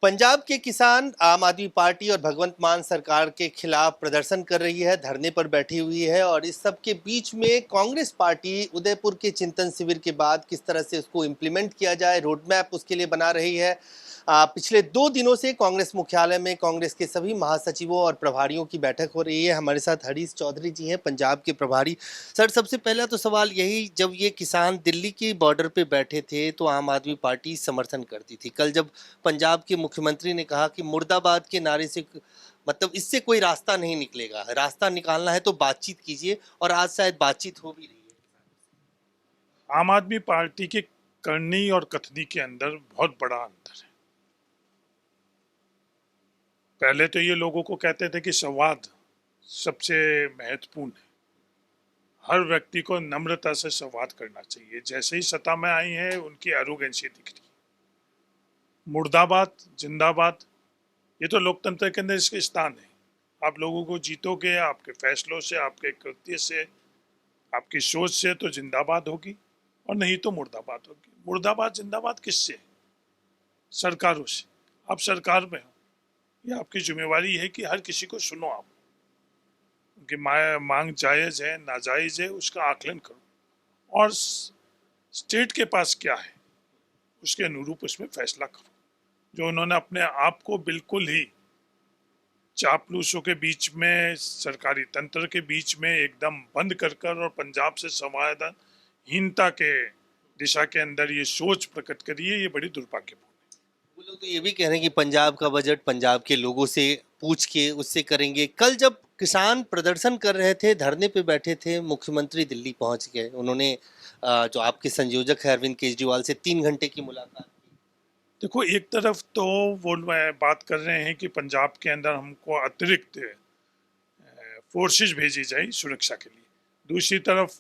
पंजाब के किसान आम आदमी पार्टी और भगवंत मान सरकार के खिलाफ प्रदर्शन कर रही है, धरने पर बैठी हुई है और इस सब के बीच में कांग्रेस पार्टी उदयपुर के चिंतन शिविर के बाद किस तरह से उसको इम्प्लीमेंट किया जाए, रोड मैप उसके लिए बना रही है। पिछले 2 दिनों से कांग्रेस मुख्यालय में कांग्रेस के सभी महासचिवों और प्रभारियों की बैठक हो रही है। हमारे साथ हरीश चौधरी जी हैं, पंजाब के प्रभारी। सर, सबसे पहला तो सवाल यही, जब ये किसान दिल्ली की बॉर्डर पे बैठे थे तो आम आदमी पार्टी समर्थन करती थी। कल जब पंजाब के मुख्यमंत्री ने कहा कि मुर्दाबाद के नारे से मतलब इससे कोई रास्ता नहीं निकलेगा, रास्ता निकालना है तो बातचीत कीजिए, और आज शायद बातचीत हो भी रही है। आम आदमी पार्टी के करनी और कथनी के अंदर बहुत बड़ा अंतर है। पहले तो ये लोगों को कहते थे कि संवाद सबसे महत्वपूर्ण है, हर व्यक्ति को नम्रता से संवाद करना चाहिए। जैसे ही सत्ता में आई है उनकी एरोगेंसी दिख रही। मुर्दाबाद जिंदाबाद, ये तो लोकतंत्र के अंदर इसके स्थान है। आप लोगों को जीतोगे आपके फैसलों से, आपके कृत्य से, आपकी सोच से तो जिंदाबाद होगी, और नहीं तो मुर्दाबाद होगी। मुर्दाबाद जिंदाबाद किससे? सरकारों से। आप सरकार में हो, ये आपकी जिम्मेवारी है कि हर किसी को सुनो, आप उनकी मांग जायज़ है नाजायज़ है उसका आकलन करो, और स्टेट के पास क्या है उसके अनुरूप उसमें फैसला करो। जो उन्होंने अपने आप को बिल्कुल ही चापलूसों के बीच में, सरकारी तंत्र के बीच में एकदम बंद कर और पंजाब से संवादहीनता के दिशा के अंदर ये सोच प्रकट करी है, ये बड़ी दुर्भाग्यपूर्ण है। वो लोग तो ये भी कह रहे हैं कि पंजाब का बजट पंजाब के लोगों से पूछ के उससे करेंगे। कल जब किसान प्रदर्शन कर रहे थे, धरने पे बैठे थे, मुख्यमंत्री दिल्ली पहुंच गए। उन्होंने जो आपके संयोजक है अरविंद केजरीवाल से 3 घंटे की मुलाकात की। देखो, एक तरफ तो वो बात कर रहे हैं कि पंजाब के अंदर हमको अतिरिक्त फोर्सेस भेजी जाए सुरक्षा के लिए, दूसरी तरफ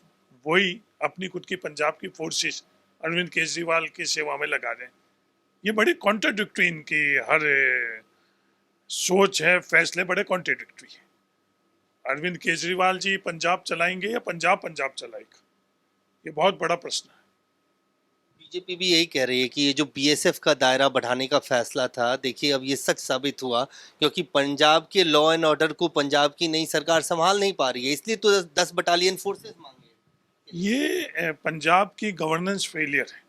वही अपनी खुद की पंजाब की फोर्सेस अरविंद केजरीवाल की सेवा में लगा रहे हैं। ये बड़ी कॉन्ट्राडिक्टरी इनकी हर सोच है, फैसले बड़े कॉन्ट्राडिक्टरी है। अरविंद केजरीवाल जी पंजाब चलाएंगे या पंजाब पंजाब चलाएगा, ये बहुत बड़ा प्रश्न है। बीजेपी भी यही कह रही है कि ये जो बीएसएफ का दायरा बढ़ाने का फैसला था, देखिए अब ये सच साबित हुआ, क्योंकि पंजाब के लॉ एंड ऑर्डर को पंजाब की नई सरकार संभाल नहीं पा रही है, इसलिए तो 10 बटालियन फोर्सेस मांगे। ये पंजाब की गवर्नेंस फेलियर है।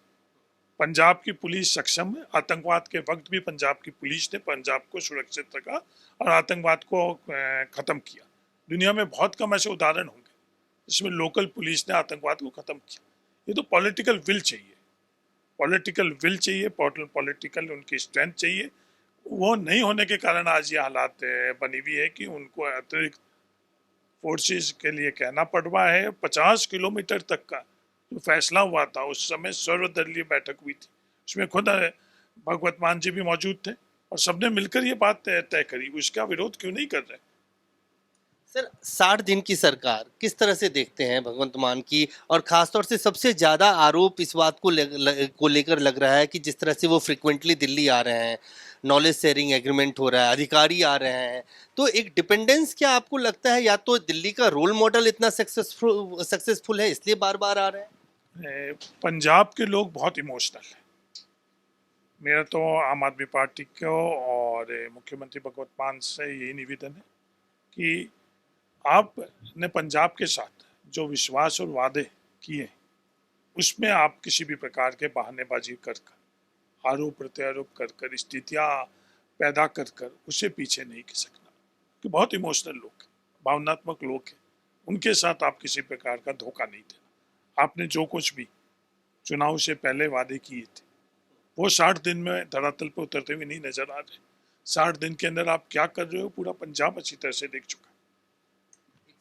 पंजाब की पुलिस सक्षम है। आतंकवाद के वक्त भी पंजाब की पुलिस ने पंजाब को सुरक्षित रखा और आतंकवाद को खत्म किया। दुनिया में बहुत कम ऐसे उदाहरण होंगे जिसमें लोकल पुलिस ने आतंकवाद को खत्म किया। ये तो पॉलिटिकल विल चाहिए, पॉलिटिकल विल चाहिए, पॉलिटिकल उनकी स्ट्रेंथ चाहिए। वो नहीं होने के कारण आज ये हालात बनी हुई है कि उनको अतिरिक्त फोर्सेस के लिए कहना पड़ रहा है। 50 किलोमीटर तक का जो फैसला हुआ था, उस समय सर्वदलीय बैठक हुई थी, उसमें खुद भगवत मान जी भी मौजूद थे और सबने मिलकर ये बात तय करी। उसका विरोध क्यों नहीं कर रहे? सर, 60 दिन की सरकार किस तरह से देखते हैं भगवंत मान की, और खासतौर से सबसे ज्यादा आरोप इस बात को लेकर लग रहा है कि जिस तरह से वो फ्रिक्वेंटली दिल्ली आ रहे हैं, नॉलेज शेयरिंग एग्रीमेंट हो रहा है, अधिकारी आ रहे हैं, तो एक डिपेंडेंस क्या आपको लगता है, या तो दिल्ली का रोल मॉडल इतना सक्सेसफुल है इसलिए बार बार आ रहे हैं? पंजाब के लोग बहुत इमोशनल है। मेरा तो आम आदमी पार्टी को और मुख्यमंत्री भगवत मान से यही निवेदन है कि आपने पंजाब के साथ जो विश्वास और वादे किए, उसमें आप किसी भी प्रकार के बहानेबाजी कर आरोप प्रत्यारोप कर स्थितियाँ पैदा कर उसे पीछे नहीं खिसकना, कि बहुत इमोशनल लोग हैं, भावनात्मक लोग हैं, उनके साथ आप किसी प्रकार का धोखा नहीं देना। आपने जो कुछ भी चुनाव से पहले वादे किए थे वो 60 दिन में धरातल पर उतरते हुए नहीं नजर आ रहे। 60 दिन के अंदर आप क्या कर रहे हो पूरा पंजाब अच्छी तरह से देख चुका है।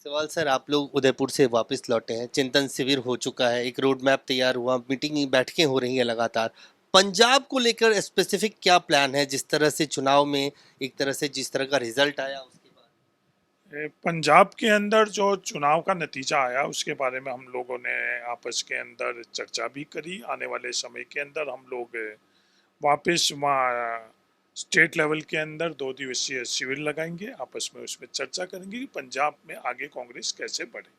सवाल सर, आप लोग उदयपुर से वापस लौटे हैं, चिंतन शिविर हो चुका है, एक रोड मैप तैयार हुआ, मीटिंग बैठकें हो रही हैं लगातार। पंजाब को लेकर स्पेसिफिक क्या प्लान है, जिस तरह से चुनाव में एक तरह से जिस तरह का रिजल्ट आया उसके बाद? पंजाब के अंदर जो चुनाव का नतीजा आया उसके बारे में हम लोगों ने आपस के अंदर चर्चा भी करी। आने वाले समय के अंदर हम लोग वापस वहाँ स्टेट लेवल के अंदर 2 दिवसीय शिविर लगाएंगे, आपस में उसमें चर्चा करेंगे कि पंजाब में आगे कांग्रेस कैसे बढ़े।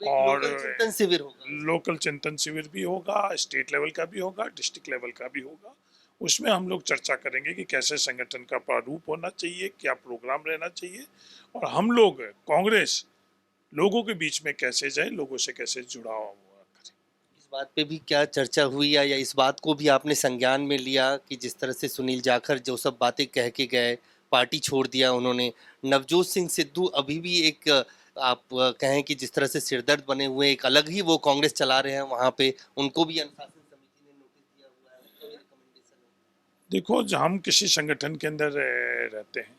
और लोकल चिंतन शिविर होगा। लोकल चिंतन शिविर भी होगा, स्टेट लेवल का भी होगा, डिस्ट्रिक्ट लेवल का भी होगा, उसमें हम लोग चर्चा करेंगे कि कैसे संगठन का प्रारूप होना चाहिए, क्या प्रोग्राम रहना चाहिए, और हम लोग कांग्रेस लोगों के बीच में कैसे जाए, लोगों से कैसे जुड़ाव करें। इस बात पे भी क्या चर्चा हुई या इस बात को भी आपने संज्ञान में लिया कि जिस तरह से सुनील जाखड़ जो सब बातें कह के गए, पार्टी छोड़ दिया उन्होंने, नवजोत सिंह सिद्धू अभी भी एक आप कहें कि जिस तरह से सिरदर्द बने हुए एक अलग ही वो कांग्रेस चला रहे हैं वहां पे, उनको भी अनुशासन समिति ने नोटिस दिया हुआ है, उनका भी रिकमेंडेशन है। देखो, जब हम किसी संगठन के अंदर रहते हैं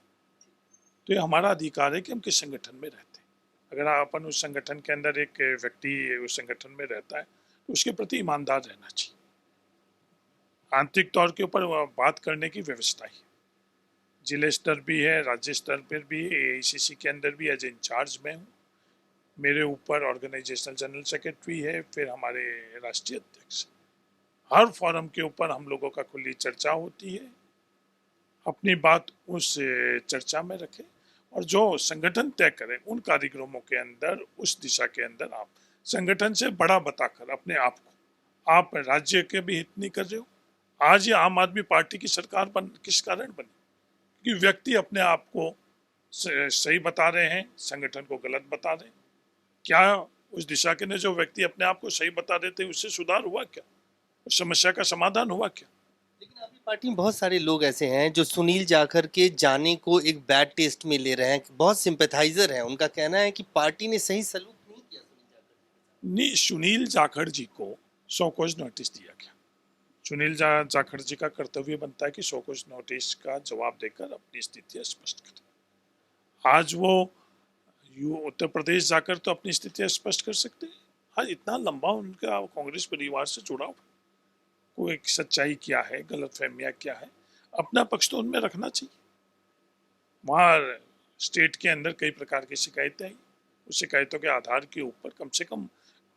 तो ये हमारा अधिकार है कि हम किस संगठन में रहते हैं। अगर अपन उस संगठन के अंदर एक व्यक्ति उस संगठन में रहता है तो उसके प्रति ईमानदार रहना चाहिए। आंतरिक तौर के ऊपर बात करने की व्यवस्था है, जिले स्तर भी है, राज्य स्तर पर भी, एआईसीसी के अंदर भी एज इंचार्ज में हूँ। मेरे ऊपर ऑर्गेनाइजेशनल जनरल सेक्रेटरी है, फिर हमारे राष्ट्रीय अध्यक्ष। हर फोरम के ऊपर हम लोगों का खुली चर्चा होती है, अपनी बात उस चर्चा में रखें और जो संगठन तय करें उन कार्यक्रमों के अंदर, उस दिशा के अंदर आप संगठन से बड़ा बताकर अपने आप को, आप राज्य के भी हित नहीं कर रहे हो। आज ये आम आदमी पार्टी की सरकार किस कारण बनी? क्योंकि व्यक्ति अपने आप को सही बता रहे हैं, संगठन को गलत बता रहे हैं। क्या उस दिशा के ने जो व्यक्ति अपने आप को सही बता रहे थे उससे सुधार हुआ क्या? उस समस्या का समाधान हुआ क्या? लेकिन आपकी पार्टी में बहुत सारे लोग ऐसे हैं जो सुनील जाखड़ के जाने को एक बैड टेस्ट में ले रहे हैं, बहुत सिंपैथाइजर हैं, उनका कहना है कि पार्टी ने सही सलूक नहीं किया नहीं, सुनील जाखड़ जी को सो कॉज नोटिस दिया गया। सुनील जाखड़ जी का कर्तव्य बनता है कि सो कॉज नोटिस का जवाब देकर अपनी स्थिति स्पष्ट करें। आज वो उत्तर प्रदेश जाकर तो अपनी स्थिति स्पष्ट कर सकते हैं। आज इतना लंबा उनका कांग्रेस परिवार से जुड़ाव, कोई सच्चाई क्या है, गलतफहमियां क्या है, अपना पक्ष तो उनमें रखना चाहिए। वहाँ स्टेट के अंदर कई प्रकार की शिकायतें आई, उस शिकायतों के आधार के ऊपर कम से कम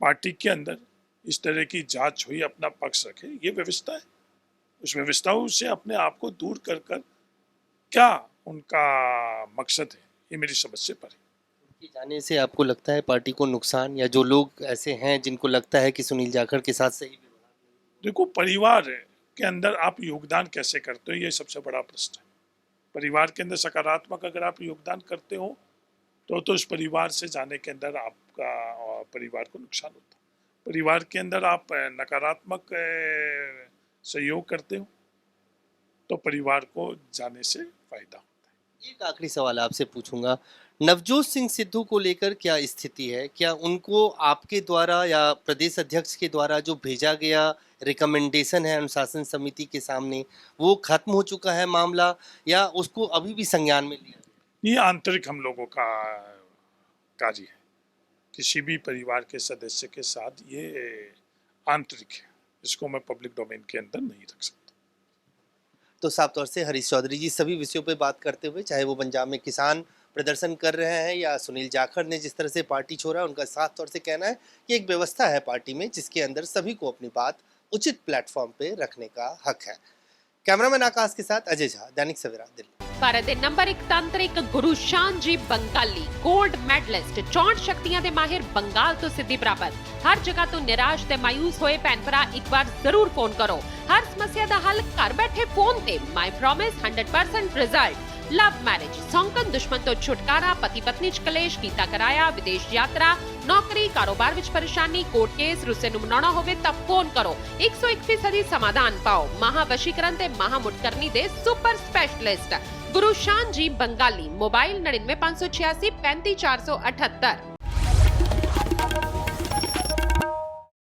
पार्टी के अंदर इस तरह की जांच हुई, अपना पक्ष रखे, ये व्यवस्था है। उस व्यवस्थाओं से अपने आप को दूर कर कर क्या उनका मकसद है, ये मेरी समझ से परे। उनके जाने से आपको लगता है पार्टी को नुकसान, या जो लोग ऐसे हैं जिनको लगता है कि सुनील जाखड़ के साथ सही? देखो, परिवार के अंदर आप योगदान कैसे करते हो, ये सबसे बड़ा प्रश्न है। परिवार के अंदर सकारात्मक अगर आप योगदान करते हो तो उस परिवार से जाने के अंदर आपका और परिवार को नुकसान होता है। परिवार के अंदर आप नकारात्मक सहयोग करते हो तो परिवार को जाने से फायदा होता है। एक आखिरी सवाल आपसे पूछूंगा, नवजोत सिंह सिद्धू को लेकर क्या स्थिति है? क्या उनको आपके द्वारा या प्रदेश अध्यक्ष के द्वारा जो भेजा गया रिकमेंडेशन है अनुशासन समिति के सामने, वो खत्म हो चुका है मामला, या उसको अभी भी संज्ञान में लिया? ये आंतरिक हम लोगों का कार्य है। किसी भी परिवार के सदस्य के साथ ये आंतरिक है, इसको मैं पब्लिक डोमेन के अंदर नहीं रख सकता। तो साफ तौर से हरीश चौधरी जी सभी विषयों पे बात करते हुए, चाहे वो पंजाब में किसान प्रदर्शन कर रहे हैं या सुनील जाखड़ ने जिस तरह से पार्टी छोड़ा, उनका साफ तौर से कहना है कि एक व्यवस्था है पार्टी में जिसके अंदर सभी को अपनी बात उचित प्लेटफॉर्म पे रखने का हक है। कैमरामैन आकाश के साथ अजय झा, दैनिक सवेरा, दिल्ली। ਭਾਰਤ ਦੇ ਨੰਬਰ 1 ਤਾਂਤਰਿਕ ਗੁਰੂ ਸ਼ਾਨ ਜੀ ਬੰਗਾਲੀ 골ਡ ਮੈਡਲਿਸਟ 64 ਸ਼ਕਤੀਆਂ ਦੇ ਮਾਹਿਰ ਬੰਗਾਲ ਤੋਂ ਸਿੱਧੀ ਪ੍ਰਾਪਤ। ਹਰ ਜਗ੍ਹਾ ਤੋਂ ਨਿਰਾਸ਼ ਤੇ ਮਾਇੂਸ ਹੋਏ ਭੈਣ ਭਰਾ ਇੱਕ ਵਾਰ ਜ਼ਰੂਰ ਫੋਨ ਕਰੋ। ਹਰ ਸਮੱਸਿਆ ਦਾ ਹੱਲ ਘਰ ਬੈਠੇ ਫੋਨ ਤੇ। My promise 100% result. Love marriage, सौंकन दुश्मन तो छुटकारा, पति पत्नी च कलेश, कीता कराया, विदेश यात्रा, नौकरी, कारोबार विच परेशानी, कोर्ट केस, रुस्से नूं मनाउणा होवे तां फोन करो। 101% समाधान पाओ। महावशीकरण ते महामुटकरनी दे सुपर स्पेशलिस्ट गुरु शान जी बंगाली। मोबाइल 99 586 35 478।